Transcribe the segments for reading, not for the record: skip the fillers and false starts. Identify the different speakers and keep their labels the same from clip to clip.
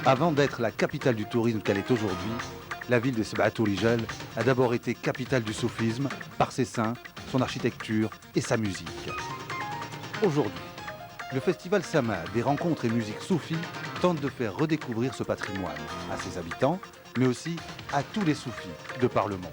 Speaker 1: Avant d'être la capitale du tourisme qu'elle est aujourd'hui, la ville de Seb'atou Rijal a d'abord été capitale du soufisme par ses saints, son architecture et sa musique. Aujourd'hui, le festival Sama des rencontres et musiques soufis tente de faire redécouvrir ce patrimoine à ses habitants, mais aussi à tous les soufis de par le monde.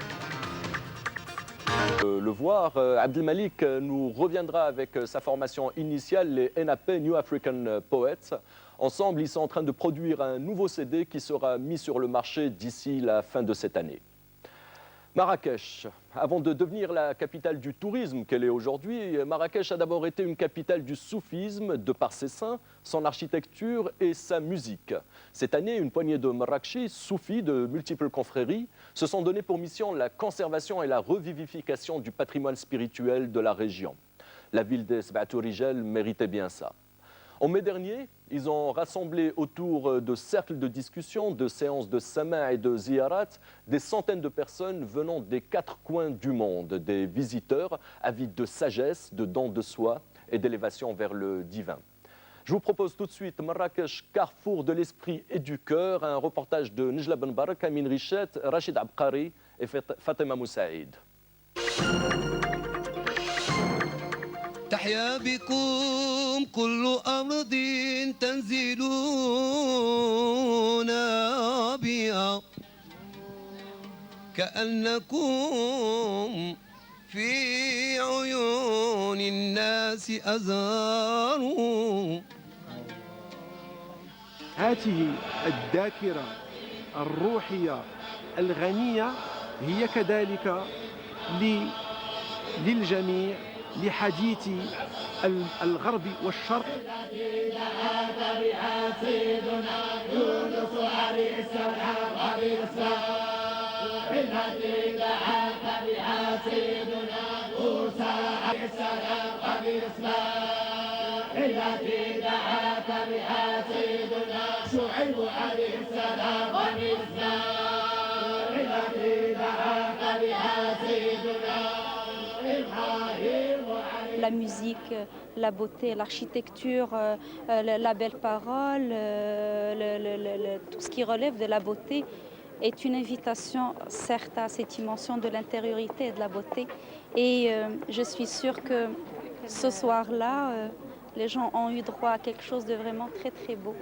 Speaker 2: Le voir, Abdelmalik nous reviendra avec sa formation initiale, les NAP, New African Poets. Ensemble, ils sont en train de produire un nouveau CD qui sera mis sur le marché d'ici la fin de cette année. Marrakech, avant de devenir la capitale du tourisme qu'elle est aujourd'hui, Marrakech a d'abord été une capitale du soufisme de par ses saints, son architecture et sa musique. Cette année, une poignée de Marrakechis, soufis de multiples confréries, se sont donné pour mission la conservation et la revivification du patrimoine spirituel de la région. La ville de Seb'atou Rijal méritait bien ça. En mai dernier, ils ont rassemblé autour de cercles de discussion, de séances de sama' et de ziyarat, des centaines de personnes venant des 4 coins du monde, des visiteurs avides de sagesse, de dons de soi et d'élévation vers le divin. Je vous propose tout de suite Marrakech, carrefour de l'esprit et du cœur, un reportage de Nejla Ben Barak, Amin Richet, Rachid Abqari et Fatima Moussaïd.
Speaker 3: تحيا بكم كل أرض تنزلون بها كأنكم في عيون الناس أزهار.
Speaker 4: هذه الذاكرة الروحية الغنية هي كذلك للجميع لحديث الغرب والشرق.
Speaker 5: التي دعاك بها سيدنا يونس عليه السلام عليه السلام. التي دعاك بها سيدنا موسى عليه السلام عليه السلام. التي دعاك بها سيدنا شعيب عليه السلام عليه السلام. التي دعاك بها سيدنا
Speaker 6: La musique, la beauté, l'architecture, la belle parole, tout ce qui relève de la beauté est une invitation certes à cette dimension de l'intériorité et de la beauté. Et je suis sûre que ce soir-là, les gens ont eu droit à quelque chose de vraiment très très beau.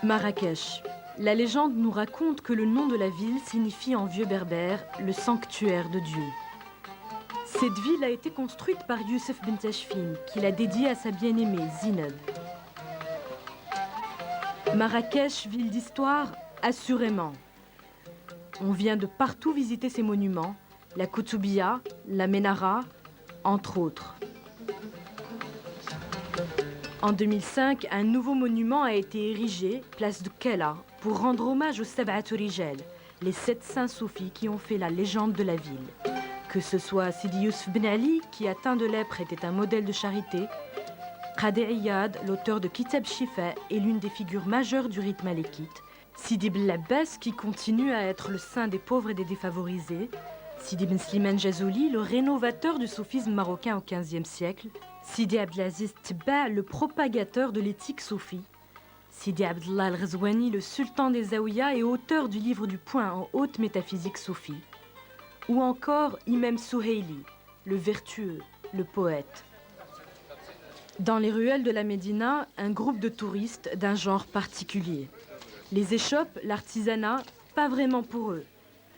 Speaker 7: Marrakech. La légende nous raconte que le nom de la ville signifie en vieux berbère le sanctuaire de Dieu. Cette ville a été construite par Youssef Ben Tachfin, qui l'a dédiée à sa bien-aimée Zineb. Marrakech, ville d'histoire, assurément. On vient de partout visiter ces monuments, la Koutoubia, la Ménara, entre autres. En 2005, un nouveau monument a été érigé, place de Kella, pour rendre hommage aux Seb'atou Rijal, les 7 saints soufis qui ont fait la légende de la ville. Que ce soit Sidi Youssef Ben Ali, qui atteint de lèpre était un modèle de charité, Qadi Iyad, l'auteur de Kitab Shifa, est l'une des figures majeures du rite malékite, Sidi Ben Abbas, qui continue à être le saint des pauvres et des défavorisés, Sidi Ben Slimane Jazouli, le rénovateur du soufisme marocain au XVe siècle, Sidi Abdelaziz Tibba, le propagateur de l'éthique soufie, Sidi Abdallah al-Ghazouani, le sultan des Zaouïas et auteur du livre du point en haute métaphysique soufie, ou encore Imam Souheili, le vertueux, le poète. Dans les ruelles de la Médina, un groupe de touristes d'un genre particulier. Les échoppes, l'artisanat, pas vraiment pour eux.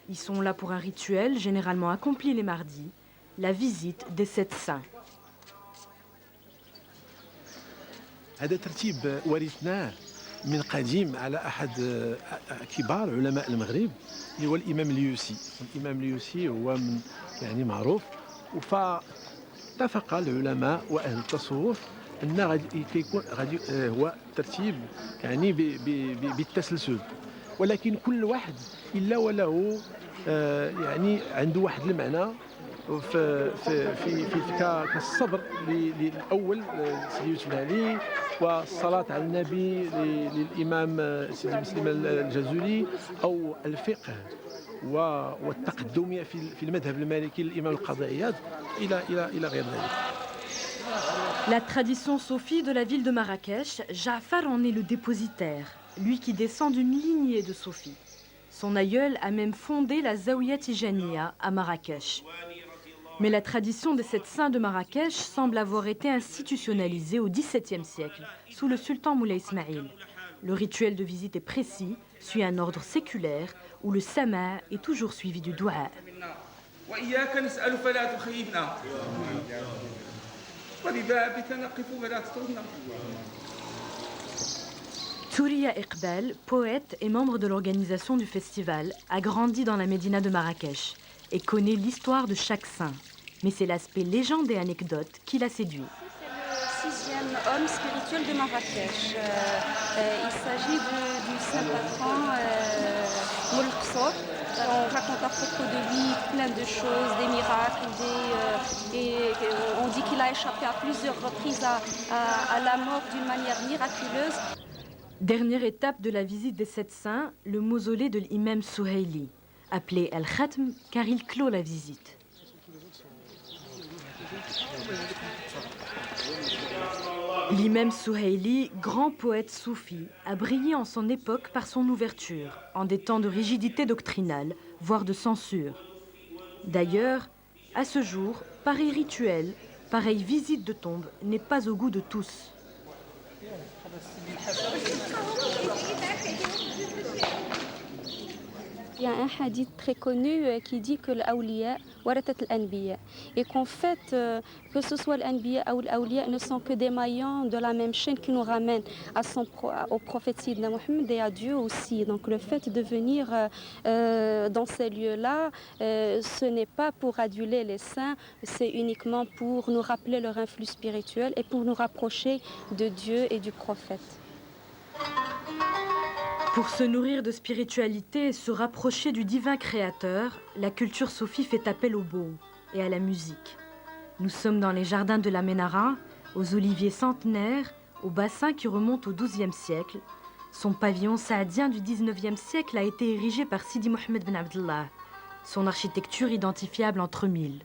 Speaker 7: Ils sont là pour un rituel, généralement accompli les mardis, la visite des 7 saints.
Speaker 4: هذا ترتيب ورثناه من قديم على أحد كبار علماء المغرب اللي هو الإمام اليوسي. الإمام اليوسي هو من يعني معروف، فاتفق العلماء وأهل التصوف أن غادي كيكون غادي هو ترتيب يعني بالتسلسل، ولكن كل واحد إلا وله يعني عنده واحد المعنى كالصبر الاول سيدي يوسف العلي، والصلاه على النبي للامام سيدي مسلم الجزولي، او الفقه والتقدميه في المذهب المالكي للامام القاضي عياض الى غير ذلك.
Speaker 7: La tradition soufie de la ville de Marrakech, Ja'far en est le dépositaire, lui qui descend d'une lignée de soufis. Son aïeul a même fondé la Zawiya Tijaniya à Marrakech. Mais la tradition des 7 saints de Marrakech semble avoir été institutionnalisée au XVIIe siècle, sous le sultan Moulay Ismail. Le rituel de visite est précis, suit un ordre séculaire, où le sama' est toujours suivi du dua. Touria Iqbal, poète et membre de l'organisation du festival, a grandi dans la médina de Marrakech et connaît l'histoire de chaque saint. Mais c'est l'aspect légende et anecdote qui l'a séduit.
Speaker 6: C'est le 6e homme spirituel de Marrakech. Il s'agit du saint patron Moul Qsor. On raconte à propos de lui plein de choses, des miracles, et on dit qu'il a échappé à plusieurs reprises à la mort d'une manière miraculeuse.
Speaker 7: Dernière étape de la visite des 7 saints, le mausolée de l'imam Souhaili, appelé Al-Khatm car il clôt la visite. L'imam Souhaili, grand poète soufi, a brillé en son époque par son ouverture, en des temps de rigidité doctrinale, voire de censure. D'ailleurs, à ce jour, pareil rituel, pareille visite de tombe n'est pas au goût de tous.
Speaker 6: Il y a un hadith très connu qui dit que l'awliya waratat al-anbiya, et qu'en fait, que ce soit l'anbiya ou l'awliya, ne sont que des maillons de la même chaîne qui nous ramènent au prophète Sidna Mohammed et à Dieu aussi. Donc le fait de venir dans ces lieux-là, ce n'est pas pour aduler les saints, c'est uniquement pour nous rappeler leur influx spirituel et pour nous rapprocher de Dieu et du prophète.
Speaker 7: Pour se nourrir de spiritualité et se rapprocher du divin créateur, la culture soufie fait appel au beau et à la musique. Nous sommes dans les jardins de la Ménara, aux oliviers centenaires, au bassin qui remonte au XIIe siècle. Son pavillon saadien du XIXe siècle a été érigé par Sidi Mohammed Ben Abdallah, son architecture identifiable entre mille.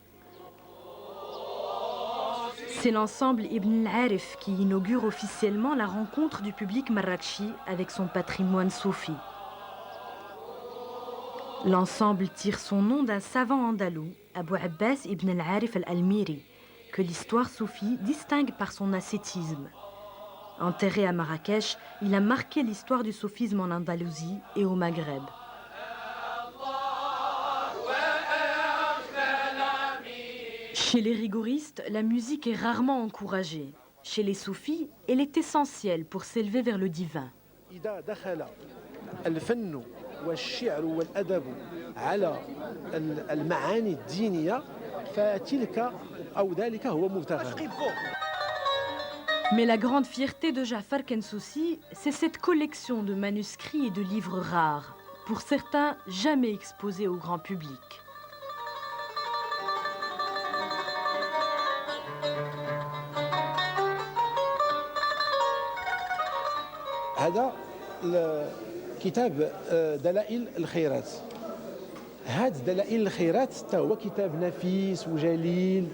Speaker 7: C'est l'ensemble Ibn al-Arif qui inaugure officiellement la rencontre du public marrakchi avec son patrimoine soufi. L'ensemble tire son nom d'un savant andalou, Abu Abbas Ibn al-Arif al-Almiri, que l'histoire soufie distingue par son ascétisme. Enterré à Marrakech, il a marqué l'histoire du soufisme en Andalousie et au Maghreb. Chez les rigoristes, la musique est rarement encouragée. Chez les soufis, elle est essentielle pour s'élever vers le divin. Mais la grande fierté de Ja'far Kensoussi, c'est cette collection de manuscrits et de livres rares, pour certains jamais exposés au grand public.
Speaker 4: هذا كتاب دلائل الخيرات. هذا دلائل الخيرات هو كتاب نفيس وجليل،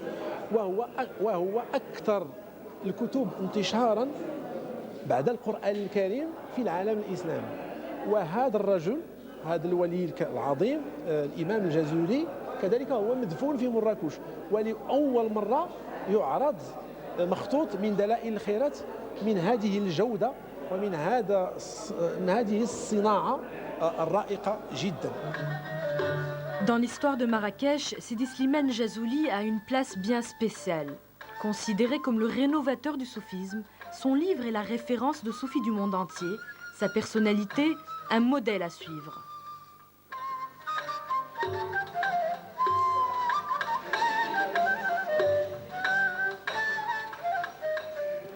Speaker 4: وهو أكثر الكتب انتشارا بعد القرآن الكريم في العالم الإسلامي. وهذا الرجل، هذا الولي العظيم الإمام الجزولي، كذلك هو مدفون في مراكش، ولأول مرة يعرض مخطوط من دلائل الخيرات من هذه الجودة ومن هذه الصناعة الرائقة جدا.
Speaker 7: Dans l'histoire de Marrakech, Sidi Slimane Jazouli a une place bien spéciale. Considéré comme le rénovateur du soufisme, son livre est la référence de soufis du monde entier, sa personnalité, un modèle à suivre.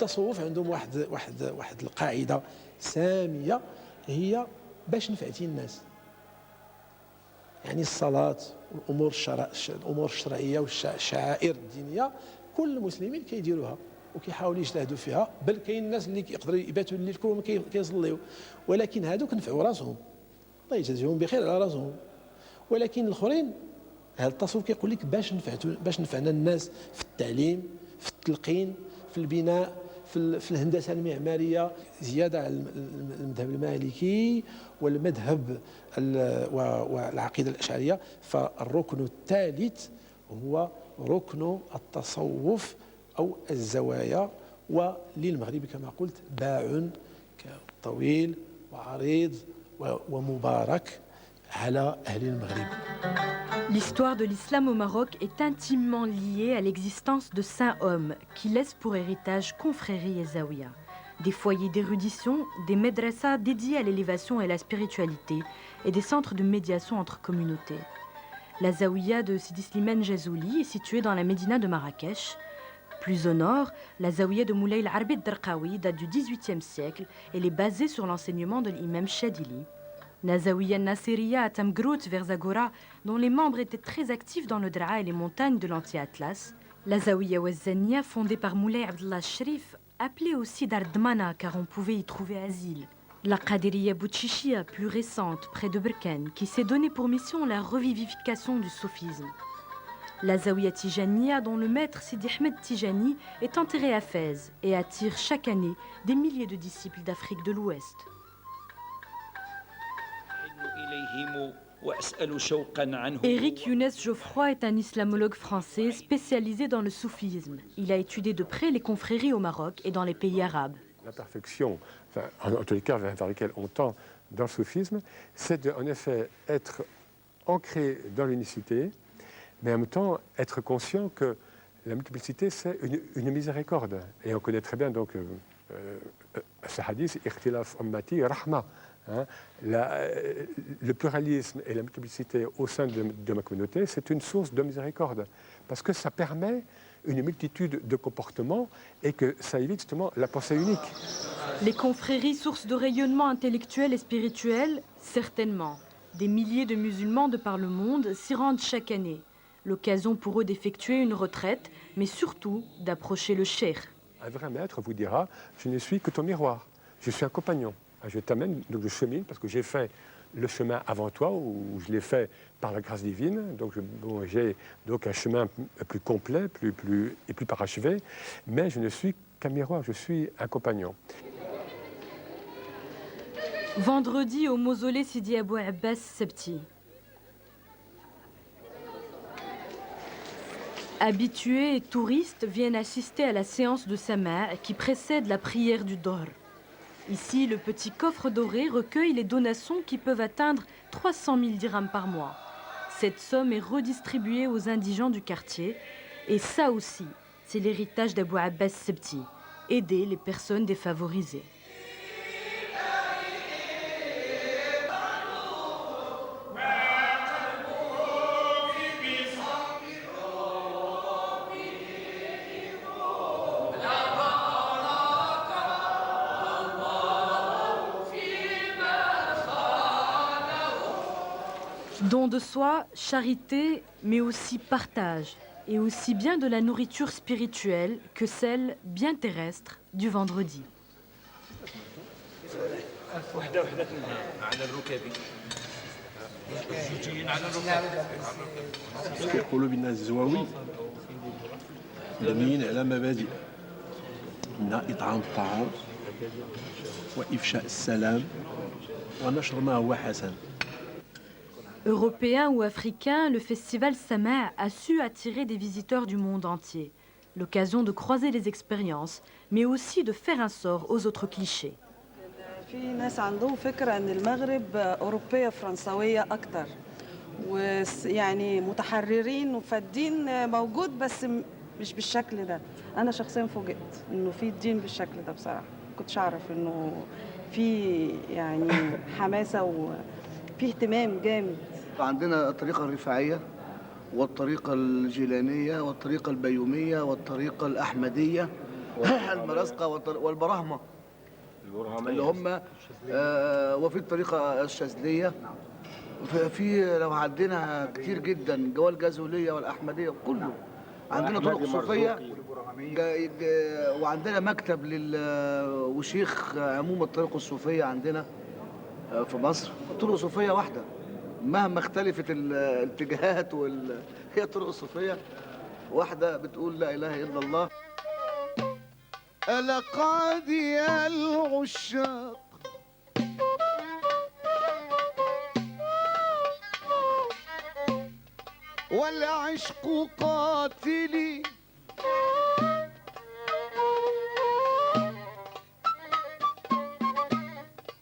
Speaker 4: التصوف عندهم واحد القاعده ساميه، هي باش نفعتي الناس. يعني الصلاه الامور الشرعيه والشعائر الدينيه كل المسلمين كيديروها وكيحاولوا يجتهدوا فيها، بل كاين الناس اللي يقدروا يباتوا الليل كلهم كيصليوا، ولكن هذوك نفعوا راسهم، الله يجازيهم بخير على راسهم. ولكن الاخرين هذا التصوف كيقول لك باش نفعنا الناس في التعليم، في التلقين، في البناء، في الهندسه المعماريه، زياده على المذهب المالكي والمذهب والعقيده الاشعريه. فالركن الثالث هو ركن التصوف او الزوايا، وللمغرب كما قلت باع طويل وعريض ومبارك على اهل المغرب.
Speaker 7: L'histoire de l'islam au Maroc est intimement liée à l'existence de saints hommes qui laissent pour héritage confréries et zaouïas, des foyers d'érudition, des médrassas dédiés à l'élévation et la spiritualité et des centres de médiation entre communautés. La zaouïa de Sidi Slimane Jazouli est située dans la médina de Marrakech. Plus au nord, la zaouïa de Moulay al-Arbi al-Darqawi date du XVIIIe siècle. Elle est basée sur l'enseignement de l'imam Shadili. La zaouïa Nassiriya à Tamgrout vers Zagora, dont les membres étaient très actifs dans le Draa et les montagnes de l'Anti-Atlas. La zaouïa Wazzania, fondée par Moulay Abdallah Sharif, appelée aussi Dardmana car on pouvait y trouver asile. La Qadiriya Bouchichia, plus récente, près de Berkane, qui s'est donnée pour mission la revivification du soufisme. La Zaouïa Tijaniya, dont le maître Sidi Ahmed Tijani est enterré à Fès et attire chaque année des milliers de disciples d'Afrique de l'Ouest. Éric Younes Geoffroy est un islamologue français spécialisé dans le soufisme. Il a étudié de près les confréries au Maroc et dans les pays arabes.
Speaker 8: La perfection, enfin, en tous les cas vers lequel on tend dans le soufisme, c'est en effet être ancré dans l'unicité, mais en même temps être conscient que la multiplicité c'est une miséricorde. Et on connaît très bien donc ce hadith, ikhtilaf ummati rahma. Hein, le pluralisme et la multiplicité au sein de ma communauté, c'est une source de miséricorde, parce que ça permet une multitude de comportements et que ça évite justement la pensée unique.
Speaker 7: Les confréries, sources de rayonnement intellectuel et spirituel, certainement. Des milliers de musulmans de par le monde s'y rendent chaque année. L'occasion pour eux d'effectuer une retraite, mais surtout d'approcher le cheikh.
Speaker 8: Un vrai maître vous dira, je ne suis que ton miroir, je suis un compagnon. Je t'amène, donc je chemine, parce que j'ai fait le chemin avant toi, ou je l'ai fait par la grâce divine. Donc j'ai donc un chemin plus complet, plus parachevé, mais je ne suis qu'un miroir, je suis un compagnon.
Speaker 7: Vendredi au mausolée Sidi Abou Abbas Sebti. Habitués et touristes viennent assister à la séance de Sama qui précède la prière du Dohr. Ici, le petit coffre doré recueille les donations qui peuvent atteindre 300 000 dirhams par mois. Cette somme est redistribuée aux indigents du quartier. Et ça aussi, c'est l'héritage d'Abou Abbas Sebti, aider les personnes défavorisées. Don de soi, charité, mais aussi partage, et aussi bien de la nourriture spirituelle que celle bien terrestre du vendredi.
Speaker 4: كيقولوا بأن الزواوي مبنيين على مبادئ منها إطعام الطعام وإفشاء السلام ونشر ما هو حسن.
Speaker 7: Européen ou africain, le festival Sama' a su attirer des visiteurs du monde entier. L'occasion de croiser les expériences, mais aussi de faire un sort aux autres clichés.
Speaker 9: في ناس عندهم فكرة أن المغرب أوروبية فرنسوية أكتر، ويعني متحررين وفالدين موجود بس مش بالشكل ده. أنا شخصيا فوجئت إنه في الدين بالشكل ده بصراحة، كنتش أعرف إنه في يعني حماسة وفي اهتمام جامد.
Speaker 3: عندنا الطريقة الرفاعية والطريقة الجيلانية والطريقة البيومية والطريقة الأحمدية المرزقة والبراهمة اللي هم وفي الطريقة الشاذلية في لو عدينا كتير جدا جوال جازولية والأحمدية كله عندنا طرق صوفية وعندنا مكتب وشيخ عموم الطرق الصوفية عندنا في مصر. طرق صوفية واحدة مهما اختلفت الاتجاهات هي طرق صوفية واحدة بتقول لا إله إلا الله. ألا قاضي العشاق والعشق قاتلي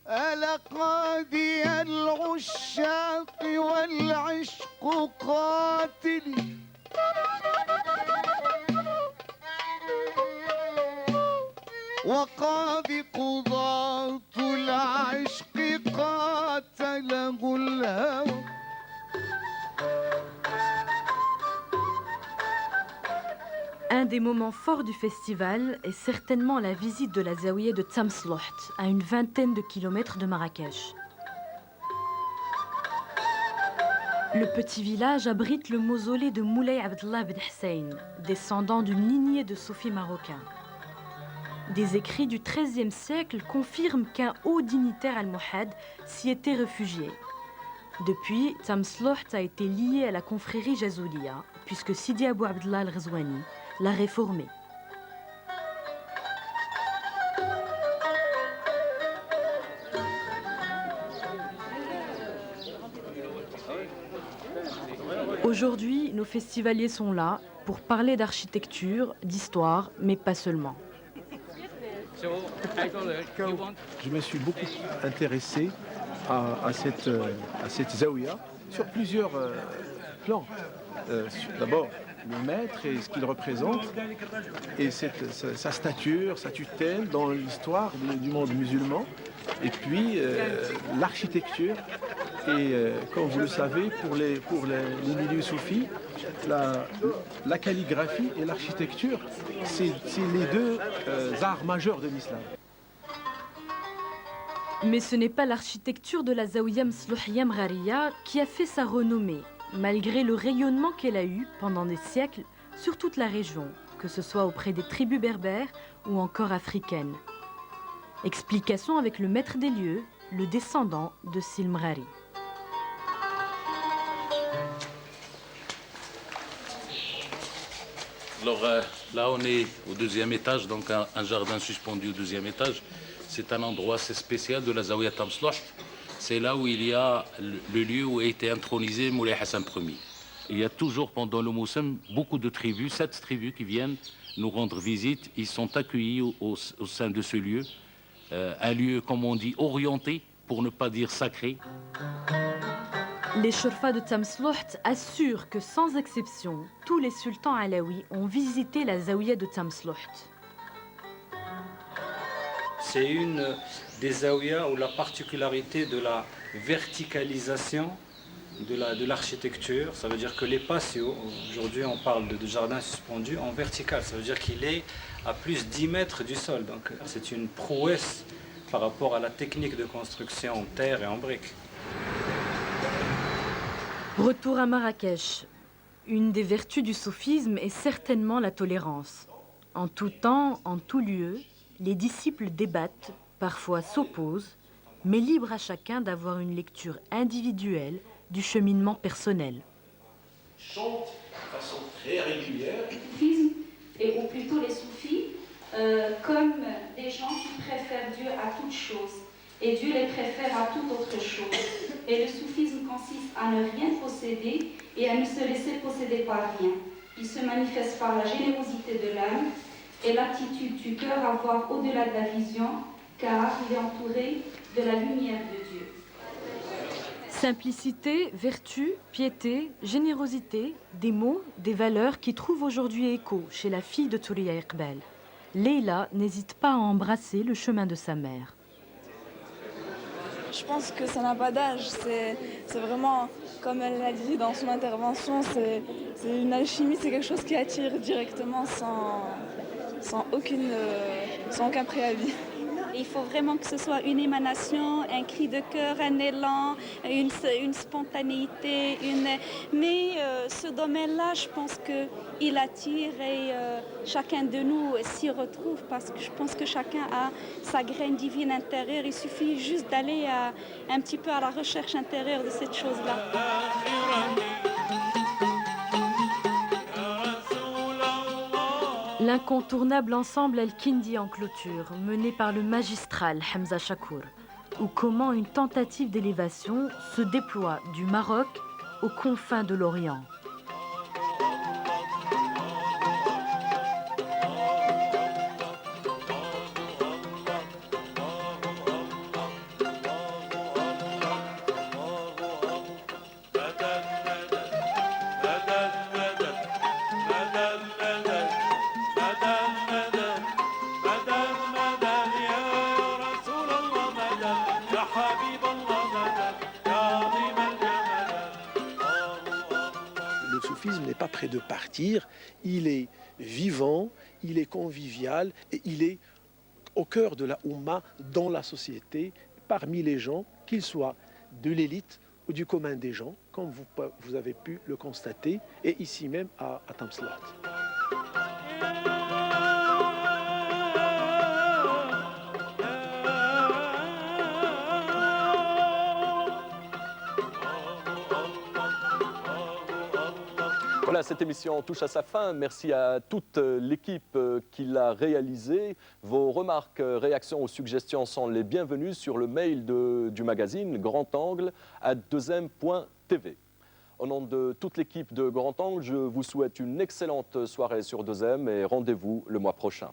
Speaker 3: ألا قاضي العشاق والعشق قاتلي وقاضي قضاة العشق قاتله الهوى.
Speaker 7: Un des moments forts du festival est certainement la visite de la zaouïa de Tamslouht, à une vingtaine de kilomètres de Marrakech. Le petit village abrite le mausolée de Moulay Abdallah Ben Hussein, descendant d'une lignée de soufis marocains. Des écrits du XIIIe siècle confirment qu'un haut dignitaire almohade s'y était réfugié. Depuis, Tamslouht a été lié à la confrérie Jazoulia, puisque Sidi Abou Abdallah al-Ghazouani l'a réformé. Aujourd'hui, nos festivaliers sont là pour parler d'architecture, d'histoire, mais pas seulement.
Speaker 4: Je me suis beaucoup intéressé à cette zaouïa sur plusieurs plans. D'abord, le maître et ce qu'il représente, et sa stature, sa tutelle dans l'histoire du monde musulman, et puis l'architecture. Et comme vous le savez, pour les milieux soufis, la calligraphie et l'architecture, c'est les deux arts majeurs de l'islam.
Speaker 7: Mais ce n'est pas l'architecture de la zaouïa Mslouhia Mghariya qui a fait sa renommée, malgré le rayonnement qu'elle a eu pendant des siècles sur toute la région, que ce soit auprès des tribus berbères ou encore africaines. Explication avec le maître des lieux, le descendant de Sil Mghari.
Speaker 10: Alors là, on est au deuxième étage, donc un jardin suspendu au deuxième étage. C'est un endroit assez spécial de la Zaouïa Tamslouht. C'est là où il y a le lieu où a été intronisé Moulay Hassan Ier. Il y a toujours pendant le Moussem beaucoup de tribus, 7 tribus qui viennent nous rendre visite. Ils sont accueillis au sein de ce lieu. Un lieu, comme on dit, orienté, pour ne pas dire sacré.
Speaker 7: Les Chorfas de Tamslouht assurent que sans exception, tous les sultans alaouis ont visité la Zaouïa de Tamslouht.
Speaker 11: C'est une des zaouïas où la particularité de la verticalisation de l'architecture, ça veut dire que les patios, aujourd'hui on parle de jardin suspendu en vertical, ça veut dire qu'il est à plus de 10 mètres du sol. Donc c'est une prouesse par rapport à la technique de construction en terre et en briques.
Speaker 7: Retour à Marrakech. Une des vertus du soufisme est certainement la tolérance. En tout temps, en tout lieu, les disciples débattent, parfois s'opposent, mais libre à chacun d'avoir une lecture individuelle du cheminement personnel.
Speaker 4: Chante de façon très régulière.
Speaker 6: Le soufisme, ou plutôt les soufis, comme des gens qui préfèrent Dieu à toute chose, et Dieu les préfère à toute autre chose. Et le soufisme consiste à ne rien posséder et à ne se laisser posséder par rien. Il se manifeste par la générosité de l'âme et l'attitude du cœur à voir au-delà de la vision, car il est entouré de la lumière de Dieu.
Speaker 7: Simplicité, vertu, piété, générosité, des mots, des valeurs qui trouvent aujourd'hui écho chez la fille de Touria Iqbal. Leila n'hésite pas à embrasser le chemin de sa mère.
Speaker 9: Je pense que ça n'a pas d'âge, c'est vraiment, comme elle l'a dit dans son intervention, c'est une alchimie, c'est quelque chose qui attire directement sans aucun préavis.
Speaker 6: Il faut vraiment que ce soit une émanation, un cri de cœur, un élan, une spontanéité. Mais ce domaine-là, je pense qu'il attire et chacun de nous s'y retrouve parce que je pense que chacun a sa graine divine intérieure. Il suffit juste d'aller un petit peu à la recherche intérieure de cette chose-là.
Speaker 7: L'incontournable ensemble Al-Kindi en clôture, mené par le magistral Hamza Chakour, ou comment une tentative d'élévation se déploie du Maroc aux confins de l'Orient.
Speaker 4: Le soufisme n'est pas près de partir, il est vivant, il est convivial et il est au cœur de la Oumma, dans la société, parmi les gens, qu'ils soient de l'élite ou du commun des gens, comme vous avez pu le constater, et ici même à Tamslat.
Speaker 2: Voilà, cette émission touche à sa fin. Merci à toute l'équipe qui l'a réalisée. Vos remarques, réactions ou suggestions sont les bienvenues sur le mail du magazine Grand Angle à 2m.tv. Au nom de toute l'équipe de Grand Angle, je vous souhaite une excellente soirée sur 2M et rendez-vous le mois prochain.